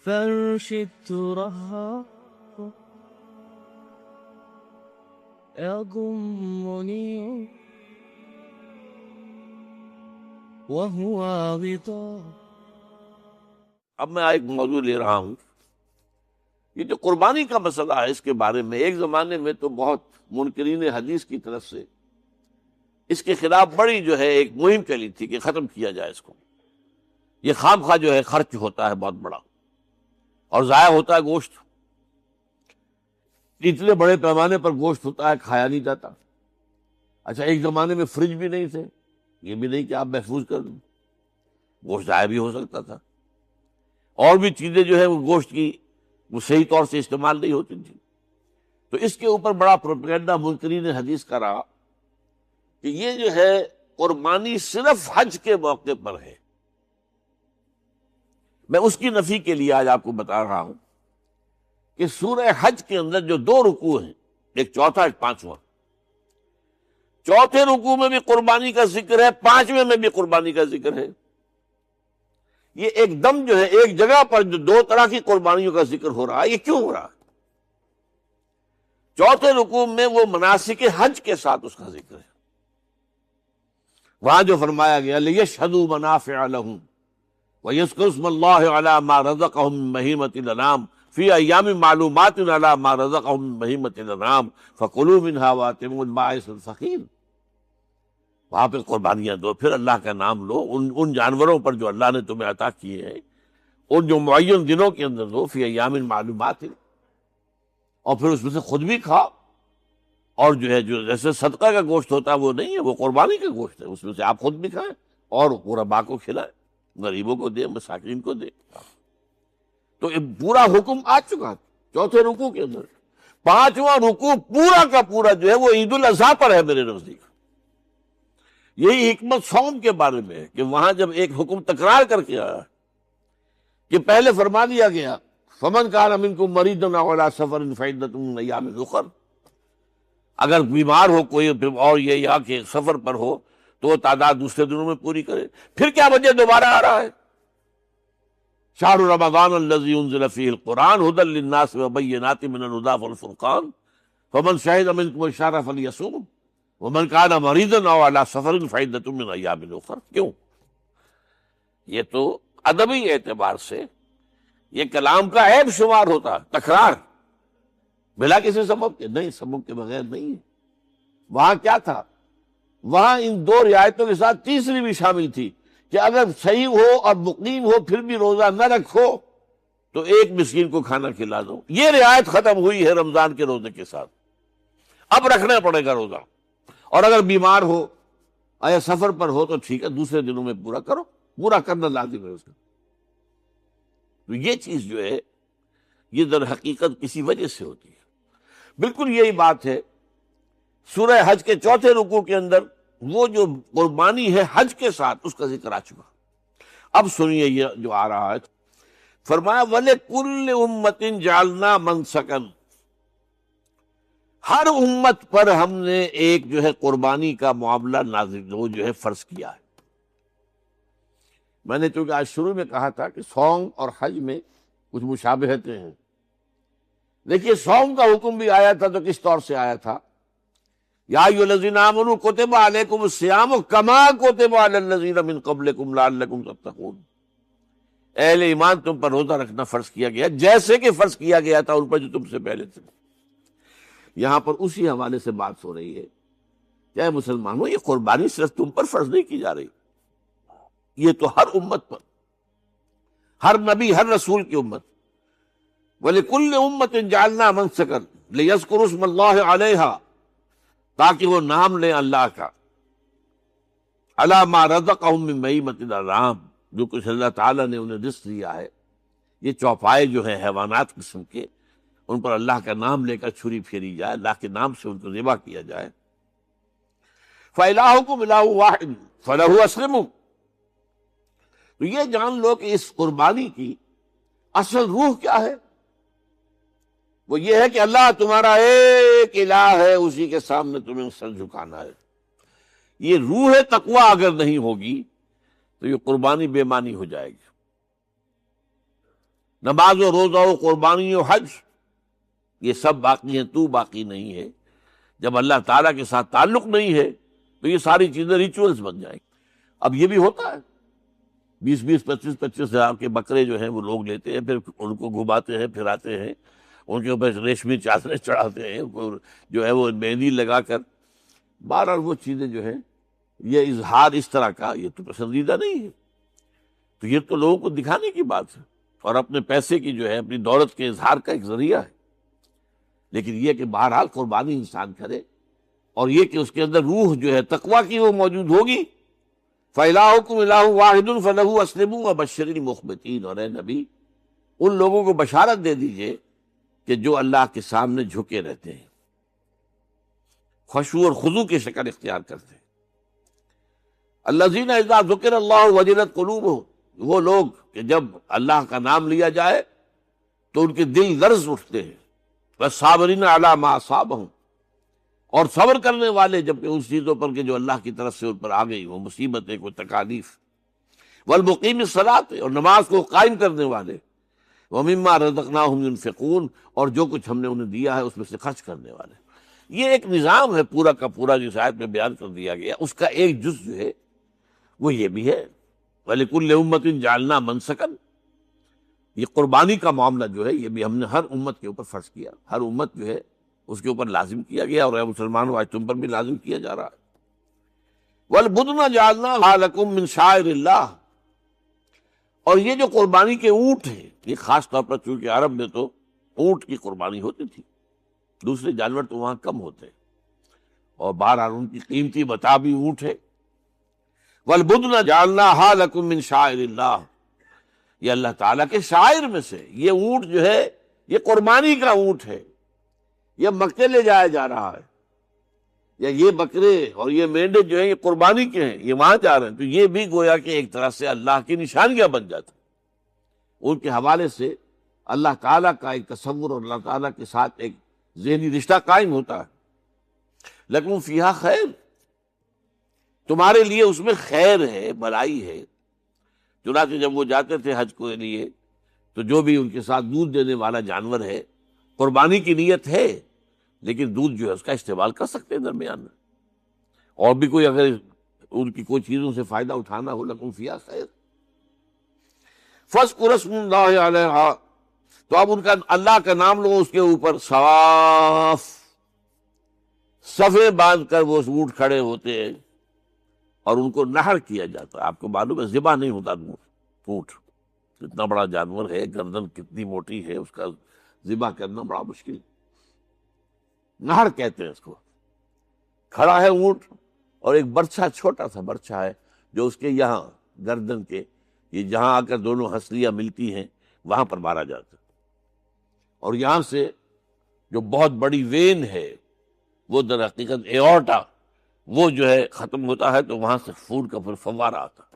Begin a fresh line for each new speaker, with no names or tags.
فارشدت رها يضمني وهو غطاء.
اب میں ایک موضوع لے رہا ہوں، یہ جو قربانی کا مسئلہ ہے، اس کے بارے میں ایک زمانے میں تو بہت منکرین حدیث کی طرف سے اس کے خلاف بڑی جو ہے ایک مہم چلی تھی کہ ختم کیا جائے اس کو، یہ خام خواہ جو ہے خرچ ہوتا ہے بہت بڑا اور ضائع ہوتا ہے گوشت، اتنے بڑے پیمانے پر گوشت ہوتا ہے کھایا نہیں جاتا. اچھا ایک زمانے میں فریج بھی نہیں تھے، یہ بھی نہیں کہ آپ محفوظ کر دیں، گوشت ضائع بھی ہو سکتا تھا، اور بھی چیزیں جو ہے وہ گوشت کی وہ صحیح طور سے استعمال نہیں ہوتی تھی. تو اس کے اوپر بڑا پروپیگنڈا منکرین حدیث کا رہا کہ یہ جو ہے قربانی صرف حج کے موقع پر ہے. میں اس کی نفی کے لیے آج آپ کو بتا رہا ہوں کہ سورہ حج کے اندر جو دو رکوع ہیں، ایک چوتھا ایک پانچواں، چوتھے رکوع میں بھی قربانی کا ذکر ہے، پانچویں میں بھی قربانی کا ذکر ہے. یہ ایک دم جو ہے ایک جگہ پر جو دو طرح کی قربانیوں کا ذکر ہو رہا ہے، یہ کیوں ہو رہا ہے؟ چوتھے رکوع میں وہ مناسک حج کے ساتھ اس کا ذکر ہے، وہاں جو فرمایا گیا لِيَشْهَدُوا مَنَافِعَ لَهُمْ وَيَذْكُرُوا اسْمَ اللَّهِ عَلَىٰ مَا رَزَقَهُم مِّن بَهِيمَةِ الْأَنْعَامِ فِي أَيَّامٍ مَّعْلُومَاتٍ عَلَىٰ مَا رَزَقَهُم مِّن بَهِيمَةِ الْأَنْعَامِ فَكُلُوا مِنْهَا وَأَطْعِمُوا الْبَائِسَ الْفَقِيرَ. وہاں پہ قربانیاں دو، پھر اللہ کا نام لو، ان جانوروں پر جو اللہ نے تمہیں عطا کیے ہیں ان جو معین دنوں کے اندر دو، فی ایام معلومات، اور پھر اس میں سے خود بھی کھاؤ، اور جو ہے جو جیسے صدقہ کا گوشت ہوتا ہے وہ نہیں ہے، وہ قربانی کا گوشت ہے، اس میں سے آپ خود بھی کھائیں اور غرباء کو کھلائیں، غریبوں کو دیں، مساکین کو دیں. تو یہ پورا حکم آ چکا چوتھے رکوع کے اندر. پانچواں رکوع پورا کا پورا جو ہے وہ عید الاضحیٰ پر ہے میرے نزدیک. یہی حکمت صوم کے بارے میں ہے کہ وہاں جب ایک حکم تکرار کر کے آیا کہ پہلے فرما دیا گیا فمن کان منکم مریضا او علی سفر فعدۃ من ایام اخر، اگر بیمار ہو کوئی اور یہ یا کہ سفر پر ہو تو وہ تعداد دوسرے دنوں میں پوری کرے. پھر کیا وجہ دوبارہ آ رہا ہے؟ شہر رمضان الذی انزل فیہ القرآن ھدی للناس وبینات من الھدی والفرقان فمن شہد منکم الشہر فلیصم ومن کان مریضا او علی سفر فعدۃ من ایام اخر. کیوں؟ یہ تو ادبی اعتبار سے یہ کلام کا عیب شمار ہوتا، تکرار بلا کسی سبب کے، نہیں سبب کے بغیر نہیں ہے. وہاں کیا تھا؟ وہاں ان دو رعایتوں کے ساتھ تیسری بھی شامل تھی کہ اگر صحیح ہو اور مقیم ہو پھر بھی روزہ نہ رکھو تو ایک مسکین کو کھانا کھلا دو. یہ رعایت ختم ہوئی ہے رمضان کے روزے کے ساتھ، اب رکھنا پڑے گا روزہ. اور اگر بیمار ہو یا سفر پر ہو تو ٹھیک ہے، دوسرے دنوں میں پورا کرو، پورا کرنا لازم ہے اس کا. تو یہ چیز جو ہے یہ در حقیقت کسی وجہ سے ہوتی ہے. بالکل یہی بات ہے سورہ حج کے چوتھے رکوع کے اندر وہ جو قربانی ہے حج کے ساتھ اس کا ذکر آ چکا. اب سنیے یہ جو آ رہا ہے، فرمایا وَلِكُلِّ أُمَّةٍ جَعَلْنَا مَنْسَكًا، ہر امت پر ہم نے ایک جو ہے قربانی کا معاملہ نازل وہ جو ہے فرض کیا ہے. میں نے چونکہ آج شروع میں کہا تھا کہ صوم اور حج میں کچھ مشابہتیں ہیں. دیکھیے صوم کا حکم بھی آیا تھا تو کس طور سے آیا تھا؟ یا ایھا الذین آمنوا کتب علیکم الصیام کما کتب علی الذین من قبلکم لعلکم تتقون. اہل ایمان تم پر روزہ رکھنا فرض کیا گیا جیسے کہ فرض کیا گیا تھا ان پر جو تم سے پہلے تھے. یہاں پر اسی حوالے سے بات ہو رہی ہے کہ اے مسلمانوں یہ قربانی صرف تم پر فرض نہیں کی جا رہی، یہ تو ہر امت پر، ہر نبی ہر رسول کی امت. وَلِكُلِّ أُمَّةٍ جَعَلْنَا مَنْسَكًا لِيَذْكُرُوا اسْمَ اللَّهِ عَلَيْهَا، تاکہ وہ نام لیں اللہ کا، عَلَىٰ مَا رَزَقَهُم مِّن بَهِیمَةِ الْأَنْعَامِ، جو کچھ اللہ تعالیٰ نے انہیں رزق دیا ہے. یہ چوپائے جو ہیں حیوانات قسم کے، ان پر اللہ کا نام لے کر چھری پھیری جائے، اللہ کے نام سے ان کو ذبح کیا جائے. فَإِلَٰهُكُمْ إِلَٰهٌ وَاحِدٌ فَلَهُ أَسْلِمُوا. تو یہ جان لو کہ اس قربانی کی اصل روح کیا ہے؟ وہ یہ ہے کہ اللہ تمہارا ایک الہ ہے، اسی کے سامنے تمہیں سر جھکانا ہے. یہ روح تقویٰ اگر نہیں ہوگی تو یہ قربانی بے معنی ہو جائے گی. نماز و روزہ و قربانی و حج یہ سب باقی ہیں، تو باقی نہیں ہے۔ جب اللہ تعالیٰ کے ساتھ تعلق نہیں ہے تو یہ ساری چیزیں ریچولز بن جائیں گی۔ اب یہ بھی ہوتا ہے، 20 25 ہزار کے بکرے جو ہیں وہ لوگ لیتے ہیں، پھر ان کو گھماتے ہیں، پھراتے ہیں، ان کے اوپر ریشمی چادریں چڑھاتے ہیں، جو ہے وہ مہندی لگا کر۔ بہرحال وہ چیزیں جو ہیں، یہ اظہار اس طرح کا یہ تو پسندیدہ نہیں ہے۔ تو یہ تو لوگوں کو دکھانے کی بات ہے اور اپنے پیسے کی جو ہے، اپنی دولت کے اظہار کا ایک ذریعہ ہے۔ لیکن یہ کہ بہرحال قربانی انسان کرے، اور یہ کہ اس کے اندر روح جو ہے تقویٰ کی وہ موجود ہوگی۔ فَإِلَٰهُكُمْ إِلَٰهٌ وَاحِدٌ فَلَهُ أَسْلِمُوا وَبَشِّرِ الْمُخْبِتِينَ۔ اور اے نبی ان لوگوں کو بشارت دے دیجئے کہ جو اللہ کے سامنے جھکے رہتے ہیں، خشوع اور خضوع کی شکل اختیار کرتے ہیں۔ الَّذِينَ إِذَا ذُكِرَ اللَّهُ وَجِلَتْ قُلُوبُهُمْ، وہ لوگ کہ جب اللہ کا نام لیا جائے تو ان کے دل لرز اٹھتے ہیں۔ وَالصَّابِرِينَ عَلَىٰ مَا أَصَابَهُمْ، اور صبر کرنے والے جبکہ اس چیزوں پر کہ جو اللہ کی طرف سے ان پر آ گئی، وہ مصیبتیں، کوئی تکالیف۔ والمقیم الصلاۃ، اور نماز کو قائم کرنے والے۔ ومما رزقناہم ينفقون، اور جو کچھ ہم نے انہیں دیا ہے اس میں سے خرچ کرنے والے۔ یہ ایک نظام ہے پورا کا پورا جس آیت میں بیان کر دیا گیا، اس کا ایک جز جو ہے وہ یہ بھی ہے وَلِكُلِّ أُمَّةٍ جَعَلْنَا مَنسَكًا۔ یہ قربانی کا معاملہ جو ہے یہ بھی ہم نے ہر امت کے اوپر فرض کیا، ہر امت جو ہے اس کے اوپر لازم کیا گیا، اور اے مسلمانوں آج تم پر بھی لازم کیا جا رہا ہے۔ وَالْبُدْنَ جَعَلْنَاهَا لَكُم مِّن شَعَائِرِ اللَّهِ، اور یہ جو قربانی کے اونٹ ہیں، یہ خاص طور پر چونکہ عرب میں تو اونٹ کی قربانی ہوتی تھی، دوسرے جانور تو وہاں کم ہوتے ہیں، اور بہرحال ان کی قیمتی متاع بھی اونٹ ہے۔ وَالْبُدْنَ جَعَلْنَاهَا لَكُم مِّن شَعَائِرِ اللَّهِ، یہ اللہ تعالیٰ کے شعائر میں سے یہ اونٹ جو ہے یہ قربانی کا اونٹ ہے، یہ مکے لے جایا جا رہا ہے، یا یہ بکرے اور یہ مینڈے جو ہیں یہ قربانی کے ہیں، یہ وہاں جا رہے ہیں، تو یہ بھی گویا کہ ایک طرح سے اللہ کی نشانیاں بن جاتی ہیں۔ ان کے حوالے سے اللہ تعالیٰ کا ایک تصور اور اللہ تعالیٰ کے ساتھ ایک ذہنی رشتہ قائم ہوتا ہے۔ لیکن فیہا خیر، تمہارے لیے اس میں خیر ہے، بھلائی ہے۔ چنانچہ جب وہ جاتے تھے حج کے لیے تو جو بھی ان کے ساتھ دودھ دینے والا جانور ہے، قربانی کی نیت ہے لیکن دودھ جو ہے اس کا استعمال کر سکتے ہیں درمیان میں، اور بھی کوئی اگر ان کی کوئی چیزوں سے فائدہ اٹھانا ہو، لکم فیہا خیر۔ فاذکروا اسم اللہ علیہا، تو اب ان کا اللہ کا نام لو اس کے اوپر، صواف، صفیں باندھ کر وہ اونٹ کھڑے ہوتے ہیں اور ان کو نحر کیا جاتا ہے۔ آپ کو معلوم ہے ذبح نہیں ہوتا اونٹ، اتنا بڑا جانور ہے، گردن کتنی موٹی ہے، اس کا ذبح کرنا بڑا مشکل، نہر کہتے ہیں اس کو۔ کھڑا ہے اونٹ اور ایک برچھا، چھوٹا سا برچھا ہے جو اس کے یہاں گردن کے یہ جہاں آ کر دونوں ہنسلیاں ملتی ہیں وہاں پر مارا جاتا ہے، اور یہاں سے جو بہت بڑی وین ہے وہ در حقیقت ایورٹا، وہ جو ہے ختم ہوتا ہے تو وہاں سے خون کا پھر فوارہ آتا ہے۔